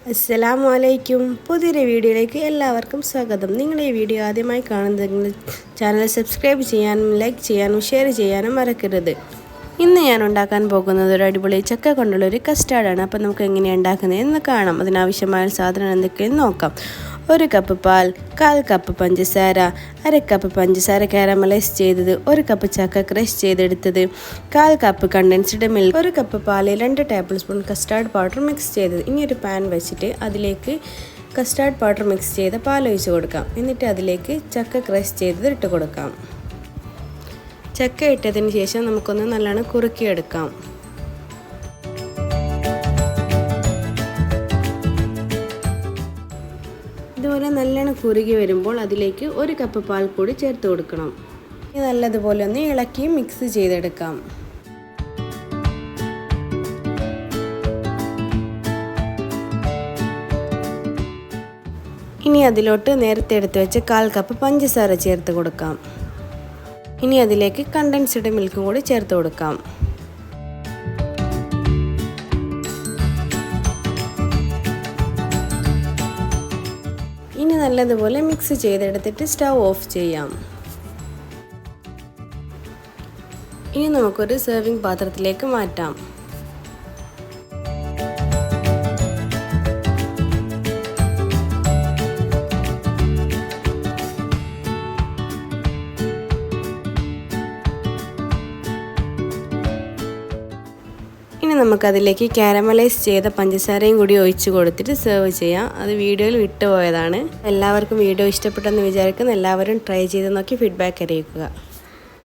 അസ്സലാമലൈക്കും. പുതിയൊരു വീഡിയോയിലേക്ക് എല്ലാവർക്കും സ്വാഗതം. നിങ്ങൾ ഈ വീഡിയോ ആദ്യമായി കാണുന്നതെങ്കിൽ ചാനൽ സബ്സ്ക്രൈബ് ചെയ്യാനും ലൈക്ക് ചെയ്യാനും ഷെയർ ചെയ്യാനും മറക്കരുത്. ഇന്ന് ഞാൻ ഉണ്ടാക്കാൻ പോകുന്നത് ഒരു അടിപൊളി ചക്ക കൊണ്ടുള്ളൊരു കസ്റ്റാർഡാണ്. അപ്പോൾ നമുക്ക് എങ്ങനെയാണ് ഉണ്ടാക്കുന്നതെന്ന് കാണാം. അതിനാവശ്യമായ സാധനം എന്തൊക്കെയെന്ന് നോക്കാം. 1 കപ്പ് പാൽ, 1/4 കപ്പ് പഞ്ചസാര, 1/2 കപ്പ് പഞ്ചസാര കാരമലൈസ് ചെയ്തത്, 1 കപ്പ് ചക്ക ക്രഷ് ചെയ്തെടുത്തത്, 1/4 കപ്പ് കണ്ടൻസ്ഡ് മിൽക്ക്, 1 കപ്പ് പാലിൽ 2 table spoon custard powder mix ചെയ്തത്. ഇനി ഒരു പാൻ വെച്ചിട്ട് അതിലേക്ക് കസ്റ്റാർഡ് പൗഡർ മിക്സ് ചെയ്ത പാൽ ഒഴിച്ച് കൊടുക്കാം. എന്നിട്ട് അതിലേക്ക് ചക്ക ക്രഷ് ചെയ്തത് ഇട്ട് കൊടുക്കാം. ചക്ക ഇട്ടതിന് ശേഷം നമുക്കൊന്ന് നല്ലോണം കുറുക്കിയെടുക്കാം. ഇതുപോലെ നല്ലോണം കുറുകി വരുമ്പോൾ അതിലേക്ക് 1 കപ്പ് പാൽ കൂടി ചേർത്ത് കൊടുക്കണം. ഇത് നല്ലതുപോലെ ഒന്ന് ഇളക്കി മിക്സ് ചെയ്തെടുക്കാം. ഇനി അതിലോട്ട് നേരത്തെ എടുത്ത് വെച്ച് 1/4 കപ്പ് പഞ്ചസാര ചേർത്ത് കൊടുക്കാം. ഇനി അതിലേക്ക് കണ്ടൻസ്ഡ് മിൽക്കും കൂടി ചേർത്ത് കൊടുക്കാം. ഇനി നല്ലതുപോലെ മിക്സ് ചെയ്തെടുത്തിട്ട് സ്റ്റൗ ഓഫ് ചെയ്യാം. ഇനി നമുക്കൊരു സെർവിങ് പാത്രത്തിലേക്ക് മാറ്റാം. ഇനി നമുക്കതിലേക്ക് കാരമലൈസ് ചെയ്ത പഞ്ചസാരയും കൂടി ഒഴിച്ച് കൊടുത്തിട്ട് സെർവ് ചെയ്യാം. അത് വീഡിയോയിൽ വിട്ടുപോയതാണ്. എല്ലാവർക്കും വീഡിയോ ഇഷ്ടപ്പെട്ടെന്ന് വിചാരിക്കുന്നു. എല്ലാവരും ട്രൈ ചെയ്ത് നോക്കി ഫീഡ്ബാക്ക് അറിയിക്കുക.